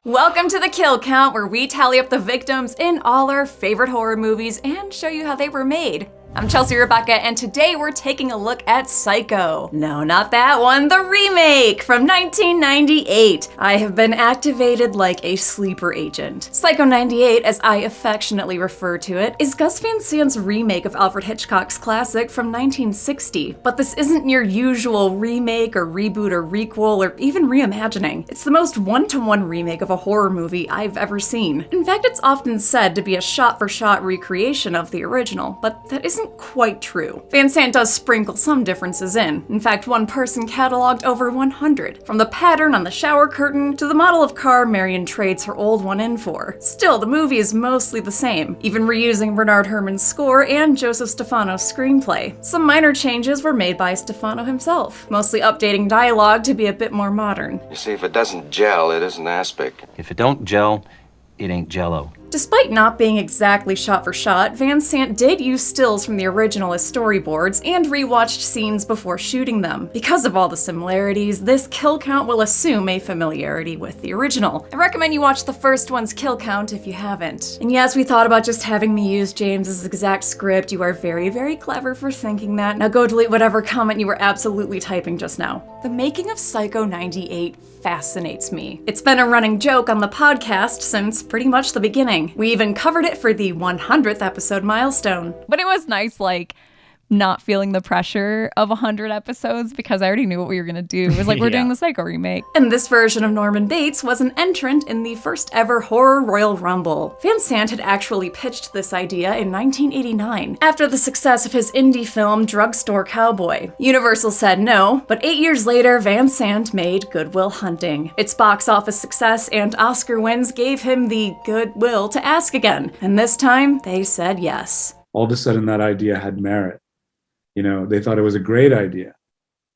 Welcome to the Kill Count, where we tally up the victims in all our favorite horror movies and show you how they were made. I'm Chelsea Rebecca, and today we're taking a look at Psycho. No, not that one, the remake from 1998. I have been activated like a sleeper agent. Psycho 98, as I affectionately refer to it, is Gus Van Sant's remake of Alfred Hitchcock's classic from 1960. But this isn't your usual remake or reboot or requel or even reimagining. It's the most one-to-one remake of a horror movie I've ever seen. In fact, it's often said to be a shot-for-shot recreation of the original, but that isn't quite true. Van Sant does sprinkle some differences in. In fact, one person cataloged over 100, from the pattern on the shower curtain to the model of car Marion trades her old one in for. Still, the movie is mostly the same, even reusing Bernard Herrmann's score and Joseph Stefano's screenplay. Some minor changes were made by Stefano himself, mostly updating dialogue to be a bit more modern. You see, if it doesn't gel, it isn't aspic. If it don't gel, it ain't Jell-O. Despite not being exactly shot for shot, Van Sant did use stills from the original as storyboards and rewatched scenes before shooting them. Because of all the similarities, this kill count will assume a familiarity with the original. I recommend you watch the first one's kill count if you haven't. And yes, we thought about just having me use James's exact script. You are very, very clever for thinking that. Now go delete whatever comment you were absolutely typing just now. The making of Psycho 98 fascinates me. It's been a running joke on the podcast since pretty much the beginning. We even covered it for the 100th episode milestone. But it was nice, not feeling the pressure of 100 episodes because I already knew what we were going to do. It was like, we're doing the Psycho remake. And this version of Norman Bates was an entrant in the first ever Horror Royal Rumble. Van Sant had actually pitched this idea in 1989, after the success of his indie film Drugstore Cowboy. Universal said no, but 8 years later, Van Sant made Good Will Hunting. Its box office success and Oscar wins gave him the goodwill to ask again, and this time, they said yes. All of a sudden, that idea had merit. They thought it was a great idea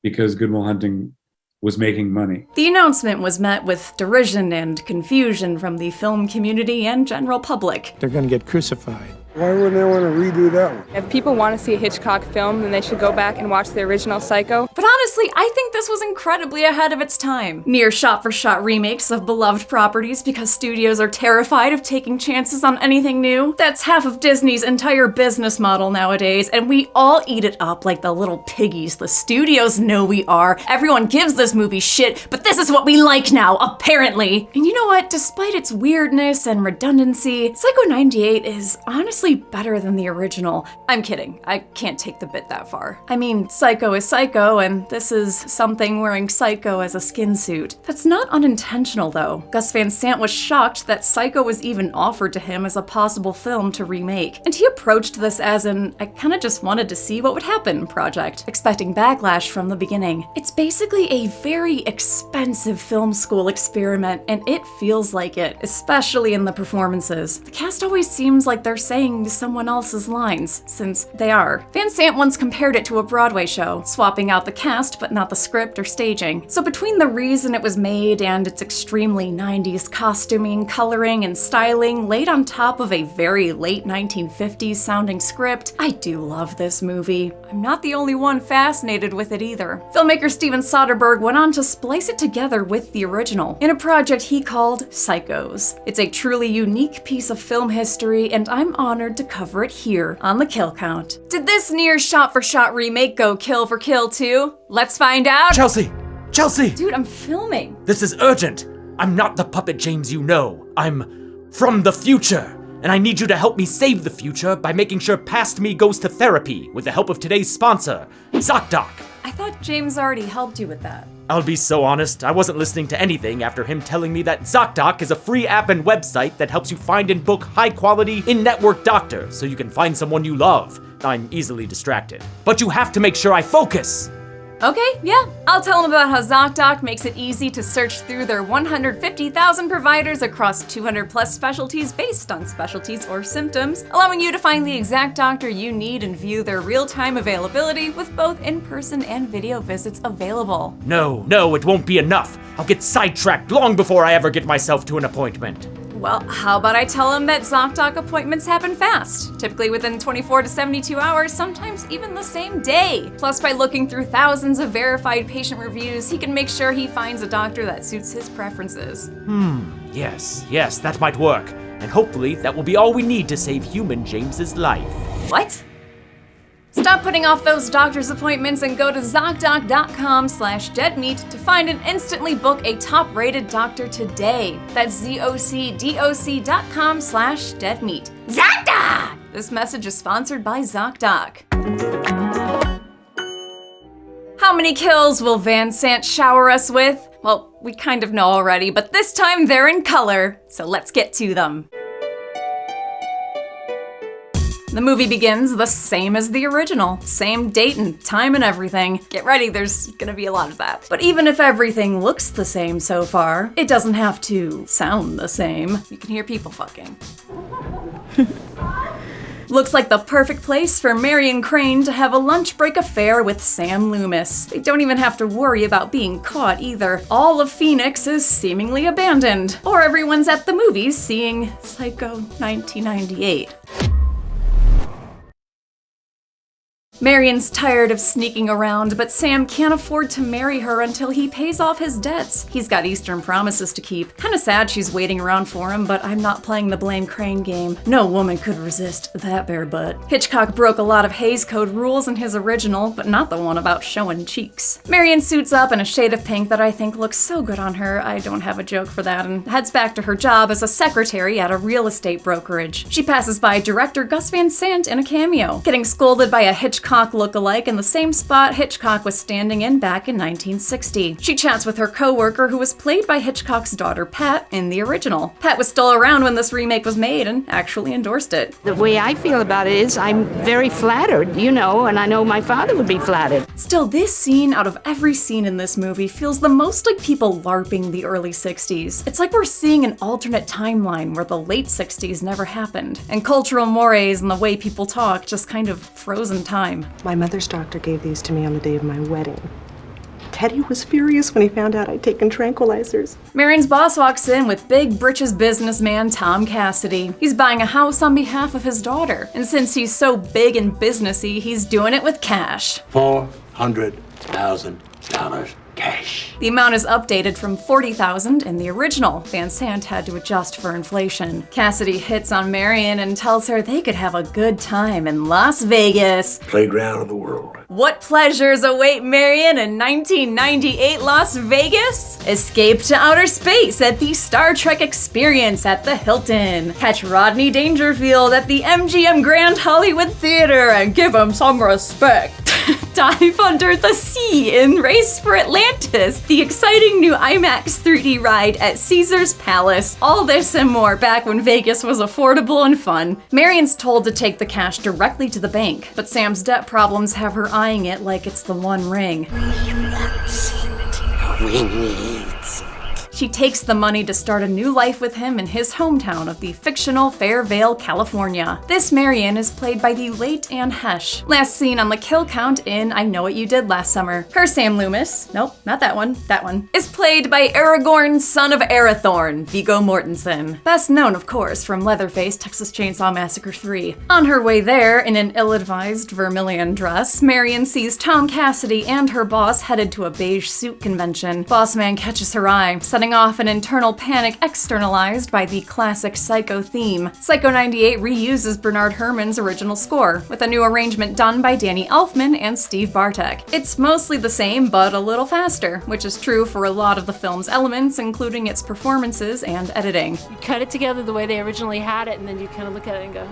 because Good Will Hunting was making money. The announcement was met with derision and confusion from the film community and general public. They're going to get crucified. Why wouldn't they want to redo that one? If people want to see a Hitchcock film, then they should go back and watch the original Psycho. But honestly, I think this was incredibly ahead of its time. Near shot-for-shot remakes of beloved properties because studios are terrified of taking chances on anything new. That's half of Disney's entire business model nowadays, and we all eat it up like the little piggies the studios know we are. Everyone gives this movie shit, but this is what we like now, apparently. And you know what? Despite its weirdness and redundancy, Psycho 98 is honestly better than the original. I'm kidding. I can't take the bit that far. I mean, Psycho is Psycho, and this is something wearing Psycho as a skin suit. That's not unintentional, though. Gus Van Sant was shocked that Psycho was even offered to him as a possible film to remake, and he approached this as an I kinda just wanted to see what would happen project, expecting backlash from the beginning. It's basically a very expensive film school experiment, and it feels like it, especially in the performances. The cast always seems like they're saying someone else's lines, since they are. Van Sant once compared it to a Broadway show, swapping out the cast but not the script or staging. So between the reason it was made and its extremely 90s costuming, coloring, and styling laid on top of a very late 1950s sounding script, I do love this movie. I'm not the only one fascinated with it either. Filmmaker Steven Soderbergh went on to splice it together with the original in a project he called Psychos. It's a truly unique piece of film history, and I'm honored to cover it here on the Kill Count. Did this near shot-for-shot remake go kill for kill too? Let's find out! Chelsea! Dude, I'm filming. This is urgent! I'm not the puppet James you know. I'm from the future, and I need you to help me save the future by making sure past me goes to therapy with the help of today's sponsor, ZocDoc. I thought James already helped you with that. I'll be so honest, I wasn't listening to anything after him telling me that ZocDoc is a free app and website that helps you find and book high-quality, in-network doctors so you can find someone you love. I'm easily distracted. But you have to make sure I focus! Okay, yeah. I'll tell them about how ZocDoc makes it easy to search through their 150,000 providers across 200 plus specialties based on specialties or symptoms, allowing you to find the exact doctor you need and view their real-time availability with both in-person and video visits available. No, it won't be enough. I'll get sidetracked long before I ever get myself to an appointment. Well, how about I tell him that ZocDoc appointments happen fast, typically within 24 to 72 hours, sometimes even the same day. Plus, by looking through thousands of verified patient reviews, he can make sure he finds a doctor that suits his preferences. Yes, that might work. And hopefully that will be all we need to save human James's life. What? Stop putting off those doctor's appointments and go to ZocDoc.com/deadmeat to find and instantly book a top-rated doctor today. That's ZocDoc.com/deadmeat. ZocDoc! This message is sponsored by ZocDoc. How many kills will Van Sant shower us with? Well, we kind of know already, but this time they're in color, so let's get to them. The movie begins the same as the original. Same date and time and everything. Get ready, there's gonna be a lot of that. But even if everything looks the same so far, it doesn't have to sound the same. You can hear people fucking. Looks like the perfect place for Marion Crane to have a lunch break affair with Sam Loomis. They don't even have to worry about being caught either. All of Phoenix is seemingly abandoned. Or everyone's at the movies seeing Psycho 1998. Marion's tired of sneaking around, but Sam can't afford to marry her until he pays off his debts. He's got Eastern promises to keep. Kinda sad she's waiting around for him, but I'm not playing the blame Crane game. No woman could resist that bare butt. Hitchcock broke a lot of Hays Code rules in his original, but not the one about showing cheeks. Marion suits up in a shade of pink that I think looks so good on her, I don't have a joke for that, and heads back to her job as a secretary at a real estate brokerage. She passes by director Gus Van Sant in a cameo, getting scolded by a Hitchcock look-alike in the same spot Hitchcock was standing in back in 1960. She chats with her co-worker who was played by Hitchcock's daughter Pat in the original. Pat was still around when this remake was made and actually endorsed it. The way I feel about it is I'm very flattered, you know, and I know my father would be flattered. Still, this scene out of every scene in this movie feels the most like people LARPing the early 60s. It's like we're seeing an alternate timeline where the late 60s never happened, and cultural mores and the way people talk just kind of frozen time. My mother's doctor gave these to me on the day of my wedding. Teddy was furious when he found out I'd taken tranquilizers. Marion's boss walks in with big britches businessman Tom Cassidy. He's buying a house on behalf of his daughter, and since he's so big and businessy, he's doing it with cash. $400,000 cash. The amount is updated from $40,000 in the original. Van Sant had to adjust for inflation. Cassidy hits on Marion and tells her they could have a good time in Las Vegas. Playground of the world. What pleasures await Marion in 1998 Las Vegas? Escape to outer space at the Star Trek Experience at the Hilton. Catch Rodney Dangerfield at the MGM Grand Hollywood Theater and give him some respect. Dive under the sea in Race for Atlantis, the exciting new IMAX 3D ride at Caesar's Palace. All this and more back when Vegas was affordable and fun. Marion's told to take the cash directly to the bank, but Sam's debt problems have her eyeing it like it's the One Ring. She takes the money to start a new life with him in his hometown of the fictional Fairvale, California. This Marion is played by the late Anne Hesh, last seen on the kill count in I Know What You Did Last Summer. Her Sam Loomis, nope, not that one, is played by Aragorn, son of Arathorn, Viggo Mortensen. Best known, of course, from Leatherface, Texas Chainsaw Massacre 3. On her way there, in an ill-advised vermilion dress, Marion sees Tom Cassidy and her boss headed to a beige suit convention. Boss man catches her eye, setting off an internal panic externalized by the classic Psycho theme. Psycho 98 reuses Bernard Herrmann's original score, with a new arrangement done by Danny Elfman and Steve Bartek. It's mostly the same, but a little faster, which is true for a lot of the film's elements, including its performances and editing. You cut it together the way they originally had it, and then you kind of look at it and go,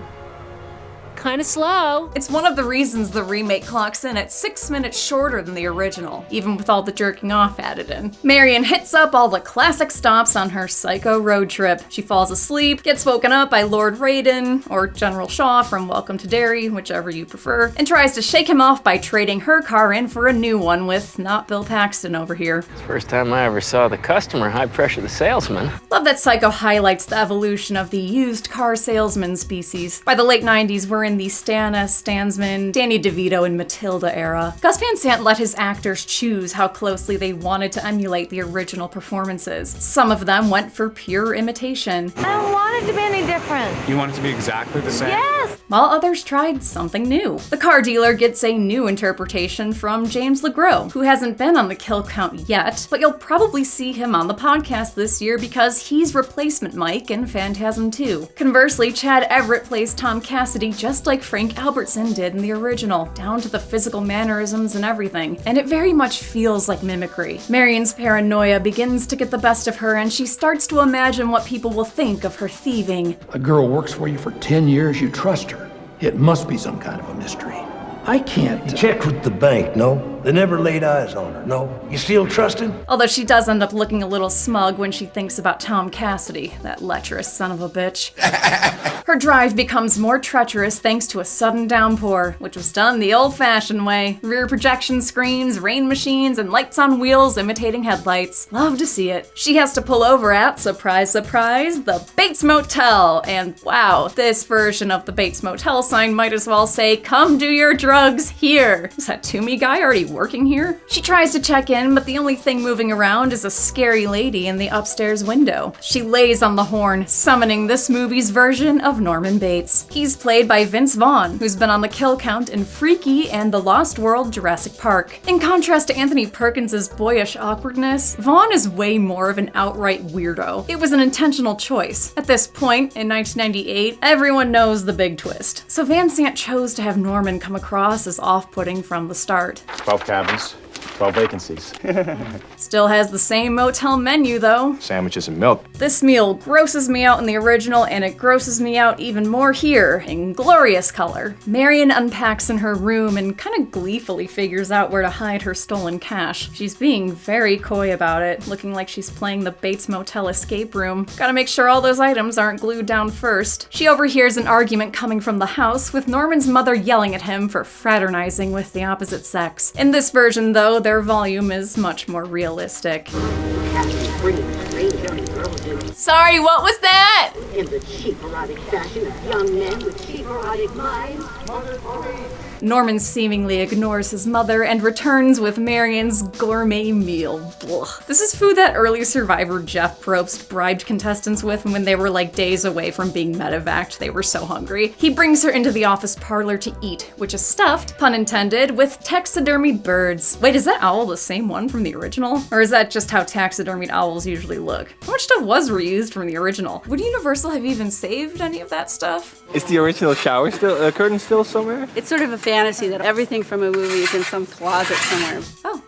kind of slow. It's one of the reasons the remake clocks in at 6 minutes shorter than the original, even with all the jerking off added in. Marion hits up all the classic stops on her Psycho road trip. She falls asleep, gets woken up by Lord Raiden, or General Shaw from Welcome to Derry, whichever you prefer, and tries to shake him off by trading her car in for a new one with not Bill Paxton over here. First time I ever saw the customer high pressure the salesman. Love that Psycho highlights the evolution of the used car salesman species. By the late 90s, we're in in the Stan S. Stansman, Danny DeVito, and Matilda era. Gus Van Sant let his actors choose how closely they wanted to emulate the original performances. Some of them went for pure imitation. I don't want it to be any different. You want it to be exactly the same? Yes! While others tried something new. The car dealer gets a new interpretation from James LeGros, who hasn't been on the Kill Count yet, but you'll probably see him on the podcast this year because he's replacement Mike in Phantasm 2. Conversely, Chad Everett plays Tom Cassidy just like Frank Albertson did in the original, down to the physical mannerisms and everything, and it very much feels like mimicry. Marion's paranoia begins to get the best of her, and she starts to imagine what people will think of her thieving. A girl works for you for 10 years, you trust her. It must be some kind of a mystery. I can't. You checked with the bank, no? They never laid eyes on her, no? You still trust him? Although she does end up looking a little smug when she thinks about Tom Cassidy, that lecherous son of a bitch. Her drive becomes more treacherous thanks to a sudden downpour, which was done the old-fashioned way. Rear projection screens, rain machines, and lights on wheels imitating headlights. Love to see it. She has to pull over at, surprise, surprise, the Bates Motel. And wow, this version of the Bates Motel sign might as well say, "Come do your drugs here." Is that Toomey guy already working here? She tries to check in, but the only thing moving around is a scary lady in the upstairs window. She lays on the horn, summoning this movie's version of Norman Bates. He's played by Vince Vaughn, who's been on the Kill Count in Freaky and The Lost World Jurassic Park. In contrast to Anthony Perkins' boyish awkwardness, Vaughn is way more of an outright weirdo. It was an intentional choice. At this point, in 1998, everyone knows the big twist. So Van Sant chose to have Norman come across as off-putting from the start. 12 cabins, 12 vacancies. Still has the same motel menu though. Sandwiches and milk. This meal grosses me out in the original, and it grosses me out even more here, in glorious color. Marion unpacks in her room and kind of gleefully figures out where to hide her stolen cash. She's being very coy about it, looking like she's playing the Bates Motel escape room. Gotta make sure all those items aren't glued down first. She overhears an argument coming from the house, with Norman's mother yelling at him for fraternizing with the opposite sex. In this version though, their volume is much more realistic. Sorry, what was that? In the cheap erotic fashion of young men with cheap erotic minds. Norman seemingly ignores his mother and returns with Marion's gourmet meal. Blech. This is food that early survivor Jeff Probst bribed contestants with when they were like days away from being medevaced. They were so hungry. He brings her into the office parlor to eat, which is stuffed, pun intended, with taxidermied birds. Wait, is that owl the same one from the original? Or is that just how taxidermied owls usually look? How much stuff was reused from the original? Would Universal have even saved any of that stuff? Is the original shower still, curtain still somewhere? It's sort of a fantasy that everything from a movie is in some closet somewhere. Oh.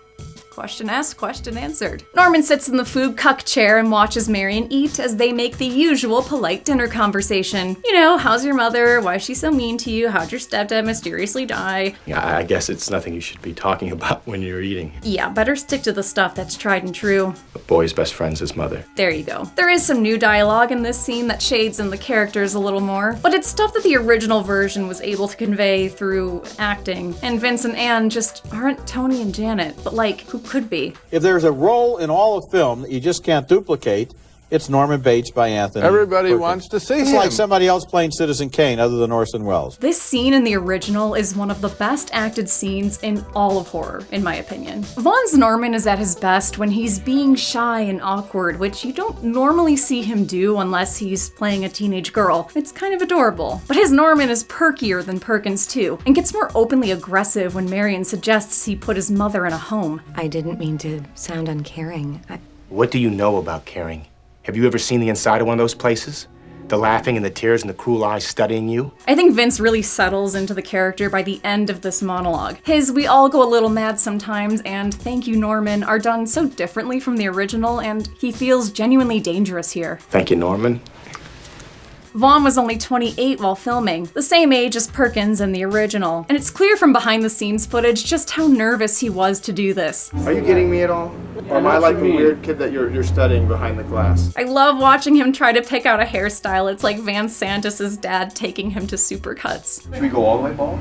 Question asked, question answered. Norman sits in the food cuck chair and watches Marion eat as they make the usual polite dinner conversation. You know, how's your mother? Why is she so mean to you? How'd your stepdad mysteriously die? Yeah, I guess it's nothing you should be talking about when you're eating. Yeah, better stick to the stuff that's tried and true. A boy's best friend's his mother. There you go. There is some new dialogue in this scene that shades in the characters a little more, but it's stuff that the original version was able to convey through acting. And Vince and Anne just aren't Tony and Janet, but like, who could be? If there's a role in all of film that you just can't duplicate, it's Norman Bates by Anthony. Everybody wants to see him. It's like somebody else playing Citizen Kane other than Orson Welles. This scene in the original is one of the best acted scenes in all of horror, in my opinion. Vaughn's Norman is at his best when he's being shy and awkward, which you don't normally see him do unless he's playing a teenage girl. It's kind of adorable. But his Norman is perkier than Perkins too, and gets more openly aggressive when Marion suggests he put his mother in a home. I didn't mean to sound uncaring. What do you know about caring? Have you ever seen the inside of one of those places? The laughing and the tears and the cruel eyes studying you? I think Vince really settles into the character by the end of this monologue. His "we all go a little mad sometimes" and "thank you, Norman" are done so differently from the original, and he feels genuinely dangerous here. Thank you, Norman. Vaughn was only 28 while filming, the same age as Perkins in the original, and it's clear from behind-the-scenes footage just how nervous he was to do this. Are you getting me at all? Or am I like the weird kid that you're studying behind the glass? I love watching him try to pick out a hairstyle. It's like Van Santis' dad taking him to Supercuts. Should we go all the way bald?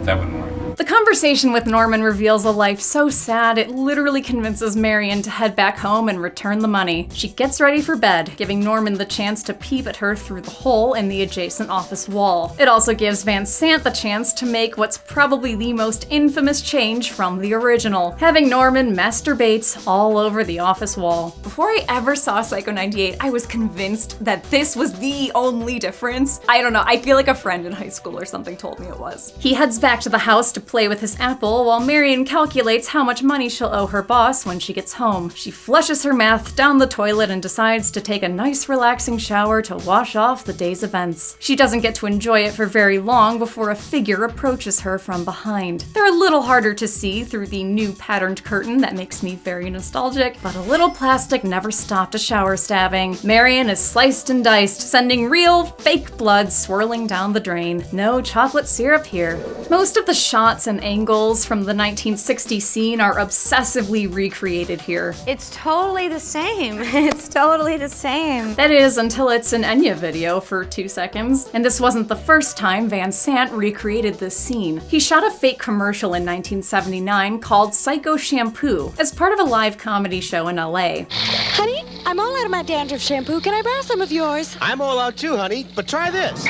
That wouldn't work. The The conversation with Norman reveals a life so sad it literally convinces Marion to head back home and return the money. She gets ready for bed, giving Norman the chance to peep at her through the hole in the adjacent office wall. It also gives Van Sant the chance to make what's probably the most infamous change from the original, having Norman masturbates all over the office wall. Before I ever saw Psycho 98, I was convinced that this was the only difference. I don't know, I feel like a friend in high school or something told me it was. He heads back to the house to play with his apple while Marion calculates how much money she'll owe her boss when she gets home. She flushes her math down the toilet and decides to take a nice relaxing shower to wash off the day's events. She doesn't get to enjoy it for very long before a figure approaches her from behind. They're a little harder to see through the new patterned curtain that makes me very nostalgic, but a little plastic never stopped a shower stabbing. Marion is sliced and diced, sending real, fake blood swirling down the drain. No chocolate syrup here. Most of the shots and angles from the 1960s scene are obsessively recreated here. It's totally the same. It's totally the same. That is, until it's an Enya video for 2 seconds. And this wasn't the first time Van Sant recreated this scene. He shot a fake commercial in 1979 called Psycho Shampoo as part of a live comedy show in LA. Honey, I'm all out of my dandruff shampoo. Can I borrow some of yours? I'm all out too, honey, but try this.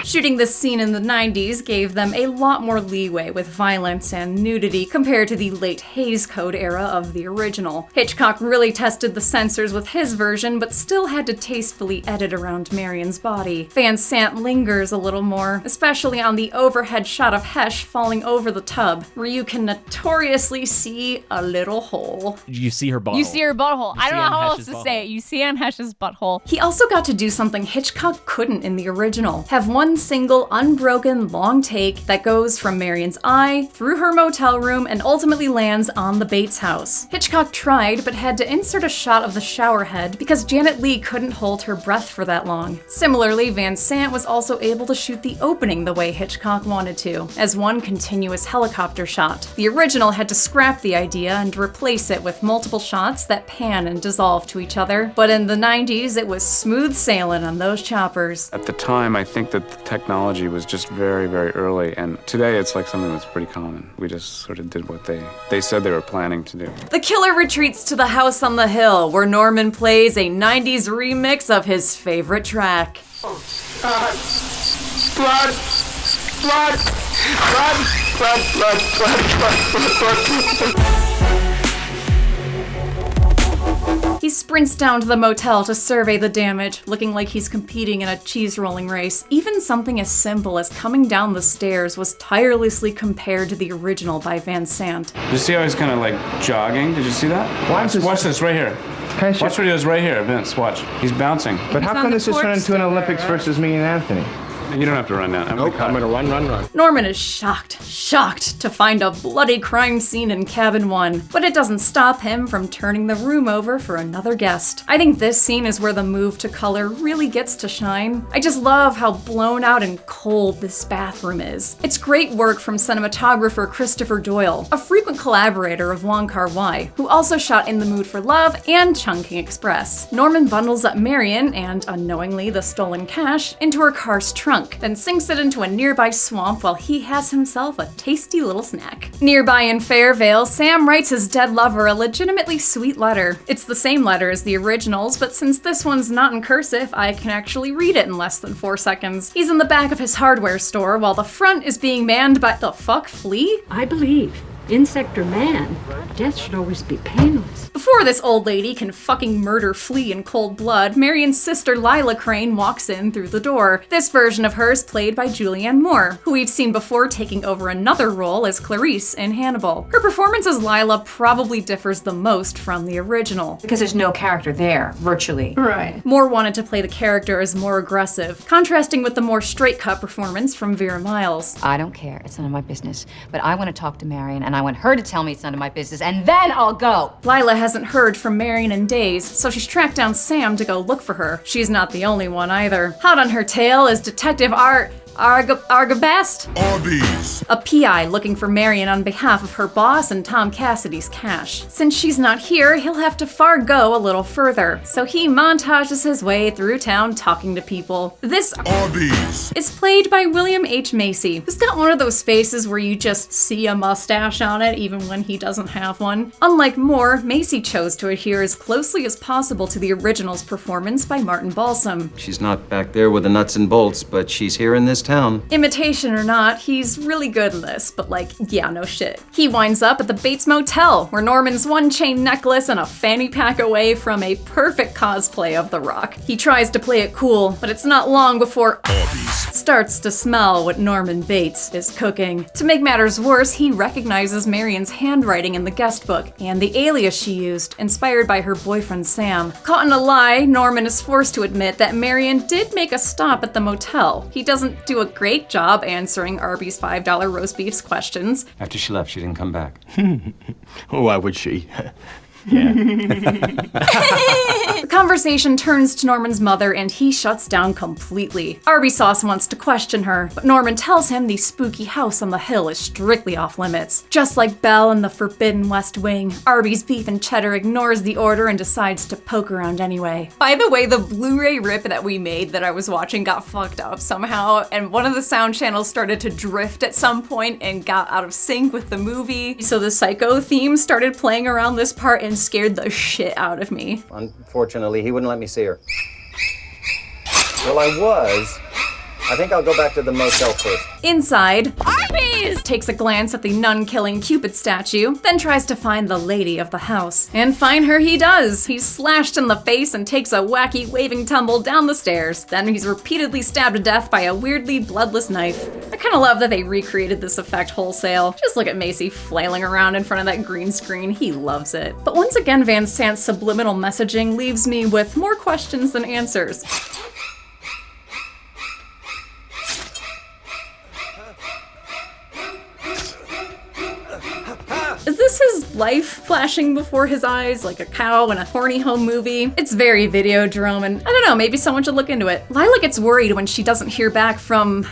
Shooting this scene in the 90s gave them a lot more leeway with violence and nudity compared to the late Hays Code era of the original. Hitchcock really tested the censors with his version, but still had to tastefully edit around Marion's body. Van Sant lingers a little more, especially on the overhead shot of Hesh falling over the tub, where you can notoriously see a little hole. You see her butthole. You see her butthole. I don't know how else to say it. You see Anne Heche's butthole. He also got to do something Hitchcock couldn't in the original. Have one single unbroken long take that goes from Marion's eye through her motel room and ultimately lands on the Bates house. Hitchcock tried, but had to insert a shot of the shower head because Janet Leigh couldn't hold her breath for that long. Similarly, Van Sant was also able to shoot the opening the way Hitchcock wanted to, as one continuous helicopter shot. The original had to scrap the idea and replace it with multiple shots that pan and dissolve to each other, but in the 90s it was smooth sailing on those choppers. At the time, I think that the technology was just very, very early, and today it's like something that's pretty common. We just sort of did what they said they were planning to do. The killer retreats to the house on the hill, where Norman plays a 90s remix of his favorite track. Blood! Blood! Blood! Blood! Blood! Blood! Blood! He sprints down to the motel to survey the damage, looking like he's competing in a cheese rolling race. Even something as simple as coming down the stairs was tirelessly compared to the original by Van Sant. Did you see how he's kind of like jogging? Did you see that? Watch this right here. Watch what he does right here, Vince. Watch. He's bouncing. But how come this has turned into an Olympics versus me and Anthony? You don't have to run now. I'm gonna run. Norman is shocked to find a bloody crime scene in Cabin 1, but it doesn't stop him from turning the room over for another guest. I think this scene is where the move to color really gets to shine. I just love how blown out and cold this bathroom is. It's great work from cinematographer Christopher Doyle, a frequent collaborator of Wong Kar-wai, who also shot In the Mood for Love and Chungking Express. Norman bundles up Marion, and unknowingly the stolen cash, into her car's trunk, then sinks it into a nearby swamp while he has himself a tasty little snack. Nearby in Fairvale, Sam writes his dead lover a legitimately sweet letter. It's the same letter as the originals, but since this one's not in cursive, I can actually read it in less than 4 seconds. He's in the back of his hardware store while the front is being manned by the fuck, Flea? I believe, insect or man, death should always be painless. Before this old lady can fucking murder Flea in cold blood, Marion's sister Lila Crane walks in through the door. This version of her is played by Julianne Moore, who we've seen before taking over another role as Clarice in Hannibal. Her performance as Lila probably differs the most from the original. Because there's no character there, virtually. Right. Moore wanted to play the character as more aggressive, contrasting with the more straight-cut performance from Vera Miles. I don't care, it's none of my business. But I want to talk to Marion, and I want her to tell me it's none of my business, and then I'll go! Lila hasn't heard from Marion in days, so she's tracked down Sam to go look for her. She's not the only one either. Hot on her tail is Detective Argabast? Arby's. A PI looking for Marion on behalf of her boss and Tom Cassidy's cash. Since she's not here, he'll have to go a little further. So he montages his way through town talking to people. This Arby's is played by William H. Macy, who's got one of those faces where you just see a mustache on it even when he doesn't have one. Unlike Moore, Macy chose to adhere as closely as possible to the original's performance by Martin Balsam. She's not back there with the nuts and bolts, but she's here in this town. Imitation or not, he's really good in this, but like, yeah, no shit. He winds up at the Bates Motel, where Norman's one chain necklace and a fanny pack away from a perfect cosplay of The Rock. He tries to play it cool, but it's not long before starts to smell what Norman Bates is cooking. To make matters worse, he recognizes Marion's handwriting in the guest book and the alias she used, inspired by her boyfriend Sam. Caught in a lie, Norman is forced to admit that Marion did make a stop at the motel. He doesn't do a great job answering Arby's $5 roast beef's questions. After she left, she didn't come back. Why would she? The conversation turns to Norman's mother and he shuts down completely. Arby Sauce wants to question her, but Norman tells him the spooky house on the hill is strictly off limits. Just like Belle in the Forbidden West Wing, Arby's beef and cheddar ignores the order and decides to poke around anyway. By the way, the Blu-ray rip that we made that I was watching got fucked up somehow, and one of the sound channels started to drift at some point and got out of sync with the movie. So the Psycho theme started playing around this part and scared the shit out of me. Unfortunately, he wouldn't let me see her. Well, I was. I think I'll go back to the motel first. Inside, Arby's takes a glance at the nun-killing Cupid statue, then tries to find the lady of the house. And find her he does. He's slashed in the face and takes a wacky waving tumble down the stairs. Then he's repeatedly stabbed to death by a weirdly bloodless knife. I kinda love that they recreated this effect wholesale. Just look at Macy flailing around in front of that green screen. He loves it. But once again, Van Sant's subliminal messaging leaves me with more questions than answers. Is this his life flashing before his eyes like a cow in a horny home movie? It's very Videodrome, and I don't know, maybe someone should look into it. Lila gets worried when she doesn't hear back from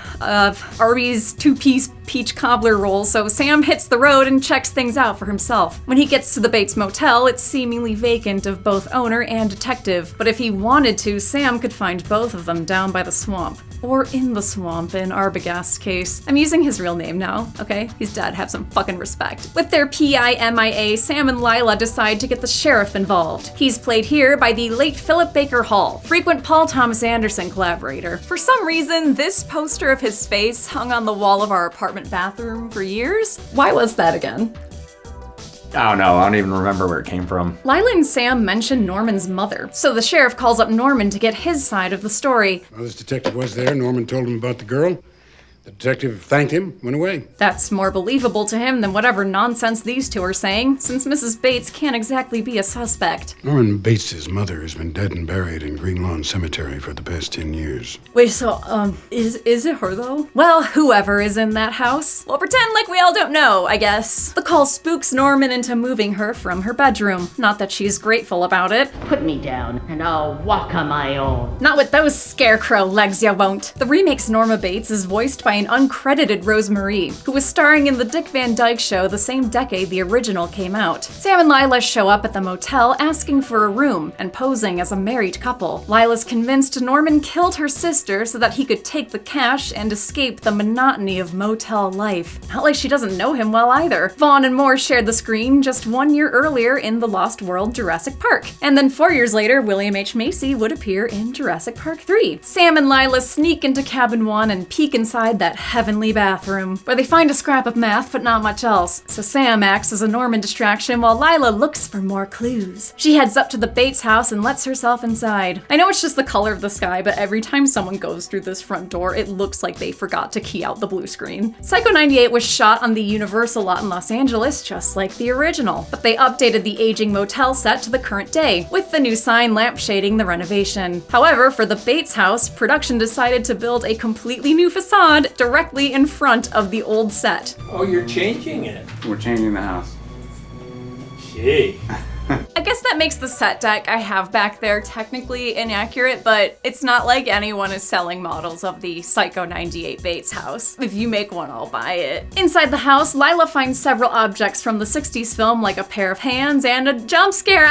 Arby's two-piece peach cobbler roll, so Sam hits the road and checks things out for himself. When he gets to the Bates Motel, it's seemingly vacant of both owner and detective, but if he wanted to, Sam could find both of them down by the swamp. Or in the swamp, in Arbogast's case. I'm using his real name now, okay? He's dead, have some fucking respect. With their PI MIA, Sam and Lila decide to get the sheriff involved. He's played here by the late Philip Baker Hall, frequent Paul Thomas Anderson collaborator. For some reason, this poster of his face hung on the wall of our apartment bathroom for years. Why was that again? I don't know, I don't even remember where it came from. Lila and Sam mention Norman's mother, so the sheriff calls up Norman to get his side of the story. While this detective was there, Norman told him about the girl. The detective thanked him, went away. That's more believable to him than whatever nonsense these two are saying, since Mrs. Bates can't exactly be a suspect. Norman Bates' mother has been dead and buried in Green Lawn Cemetery for the past 10 years. Wait, so, is it her though? Well, whoever is in that house. We'll pretend like we all don't know, I guess. The call spooks Norman into moving her from her bedroom. Not that she's grateful about it. Put me down, and I'll walk on my own. Not with those scarecrow legs, ya won't. The remake's Norma Bates is voiced by an uncredited Rose Marie, who was starring in the Dick Van Dyke Show the same decade the original came out. Sam and Lila show up at the motel asking for a room and posing as a married couple. Lila's convinced Norman killed her sister so that he could take the cash and escape the monotony of motel life. Not like she doesn't know him well either. Vaughn and Moore shared the screen just 1 year earlier in The Lost World Jurassic Park. And then 4 years later, William H. Macy would appear in Jurassic Park 3. Sam and Lila sneak into cabin 1 and peek inside that heavenly bathroom, where they find a scrap of math but not much else. So Sam acts as a Norman distraction while Lila looks for more clues. She heads up to the Bates house and lets herself inside. I know it's just the color of the sky, but every time someone goes through this front door, it looks like they forgot to key out the blue screen. Psycho 98 was shot on the Universal lot in Los Angeles, just like the original, but they updated the aging motel set to the current day, with the new sign lampshading the renovation. However, for the Bates house, production decided to build a completely new facade directly in front of the old set. Oh, you're changing it. We're changing the house. Gee. Again, guess that makes the set deck I have back there technically inaccurate, but it's not like anyone is selling models of the Psycho 98 Bates house. If you make one, I'll buy it. Inside the house, Lila finds several objects from the 60s film, like a pair of hands and a jump scare.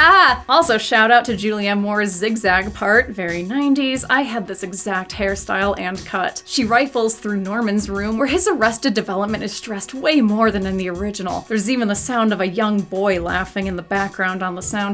Also, shout out to Julianne Moore's zigzag part, very 90s. I had this exact hairstyle and cut. She rifles through Norman's room, where his Arrested Development is stressed way more than in the original. There's even the sound of a young boy laughing in the background on the soundtrack.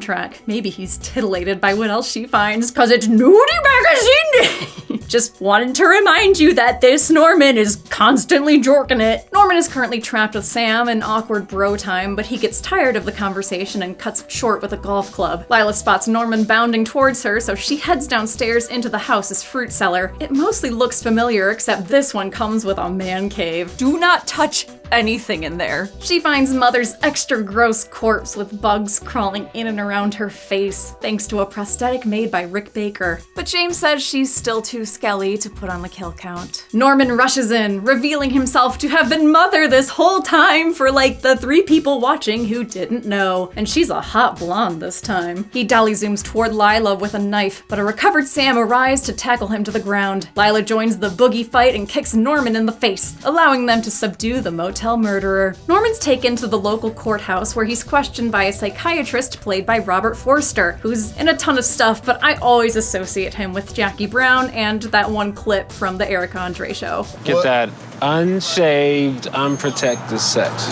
Maybe he's titillated by what else she finds, cause it's Nudie Magazine! Just wanted to remind you that this Norman is constantly jorking it. Norman is currently trapped with Sam in awkward bro time, but he gets tired of the conversation and cuts short with a golf club. Lila spots Norman bounding towards her, so she heads downstairs into the house's fruit cellar. It mostly looks familiar, except this one comes with a man cave. Do not touch anything in there. She finds Mother's extra gross corpse with bugs crawling in and around her face, thanks to a prosthetic made by Rick Baker. But James says she's still too skelly to put on the kill count. Norman rushes in, revealing himself to have been Mother this whole time for like the 3 people watching who didn't know. And she's a hot blonde this time. He dolly zooms toward Lila with a knife, but a recovered Sam arrives to tackle him to the ground. Lila joins the boogie fight and kicks Norman in the face, allowing them to subdue the motel murderer. Norman's taken to the local courthouse where he's questioned by a psychiatrist played by Robert Forster, who's in a ton of stuff, but I always associate him with Jackie Brown and that one clip from the Eric Andre show. Get that unshaved, unprotected sex.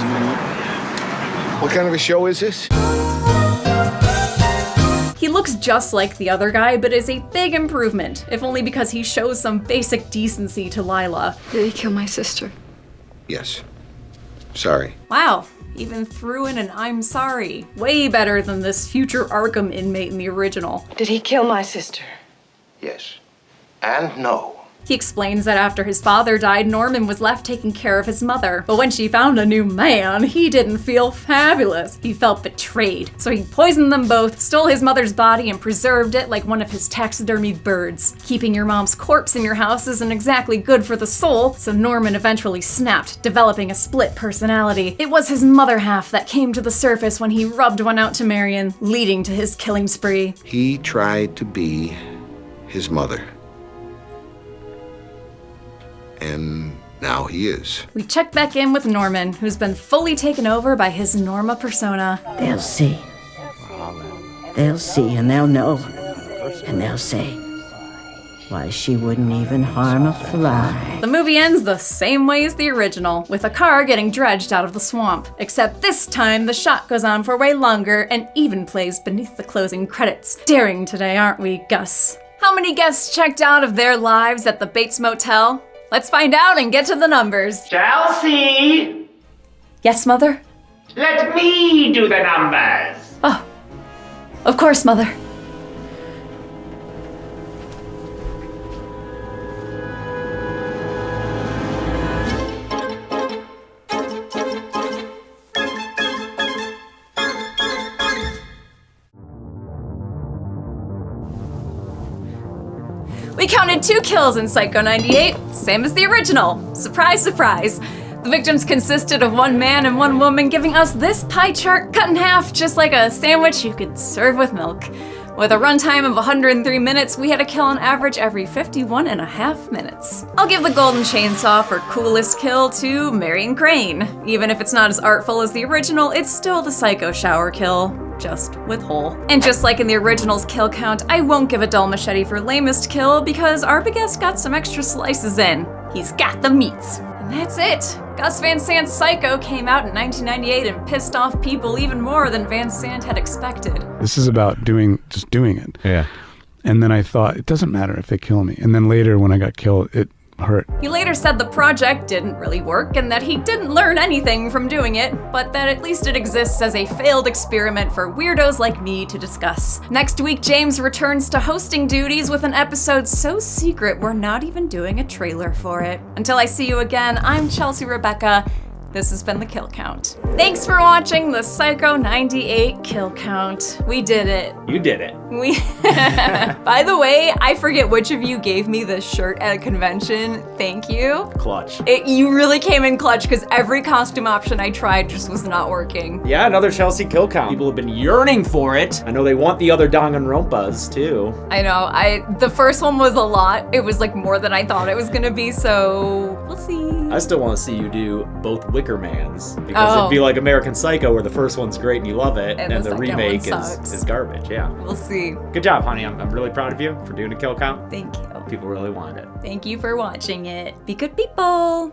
What kind of a show is this? He looks just like the other guy, but is a big improvement, if only because he shows some basic decency to Lila. Did he kill my sister? Yes. Sorry. Wow, even threw in an I'm sorry. Way better than this future Arkham inmate in the original. Did he kill my sister? Yes. And no. He explains that after his father died, Norman was left taking care of his mother. But when she found a new man, he didn't feel fabulous. He felt betrayed. So he poisoned them both, stole his mother's body, and preserved it like one of his taxidermied birds. Keeping your mom's corpse in your house isn't exactly good for the soul, so Norman eventually snapped, developing a split personality. It was his mother half that came to the surface when he rubbed one out to Marion, leading to his killing spree. He tried to be his mother. And now he is. We check back in with Norman, who's been fully taken over by his Norma persona. They'll see. They'll see and they'll know. And they'll say, why she wouldn't even harm a fly. The movie ends the same way as the original, with a car getting dredged out of the swamp. Except this time, the shot goes on for way longer and even plays beneath the closing credits. Daring today, aren't we, Gus? How many guests checked out of their lives at the Bates Motel? Let's find out and get to the numbers. Chelsea! Yes, Mother? Let me do the numbers. Oh, of course, Mother. We counted 2 kills in Psycho 98, same as the original. Surprise, surprise. The victims consisted of 1 man and 1 woman, giving us this pie chart cut in half just like a sandwich you could serve with milk. With a runtime of 103 minutes, we had a kill on average every 51.5 minutes. I'll give the Golden Chainsaw for coolest kill to Marion Crane. Even if it's not as artful as the original, it's still the Psycho shower kill, just with hole. And just like in the original's kill count, I won't give a dull machete for lamest kill because Arbogast got some extra slices in. He's got the meats. And that's it. Gus Van Sant's Psycho came out in 1998 and pissed off people even more than Van Sant had expected. This is about just doing it. Yeah. And then I thought, it doesn't matter if they kill me. And then later when I got killed, it hurt. He later said the project didn't really work and that he didn't learn anything from doing it, but that at least it exists as a failed experiment for weirdos like me to discuss. Next week, James returns to hosting duties with an episode so secret we're not even doing a trailer for it. Until I see you again, I'm Chelsea Rebecca. This has been the Kill Count. Thanks for watching the Psycho 98 Kill Count. We did it. You did it. By the way, I forget which of you gave me this shirt at a convention. Thank you. Clutch. You really came in clutch because every costume option I tried just was not working. Yeah, another Chelsea Kill Count. People have been yearning for it. I know they want the other Danganronpas too. I know. The first one was a lot. It was like more than I thought it was gonna be, so we'll see. I still want to see you do both Wicker Mans because it'd be like American Psycho where the first one's great and you love it and the remake is garbage. Yeah. We'll see. Good job, honey. I'm really proud of you for doing a Kill Count. Thank you. People really wanted it. Thank you for watching it. Be good people.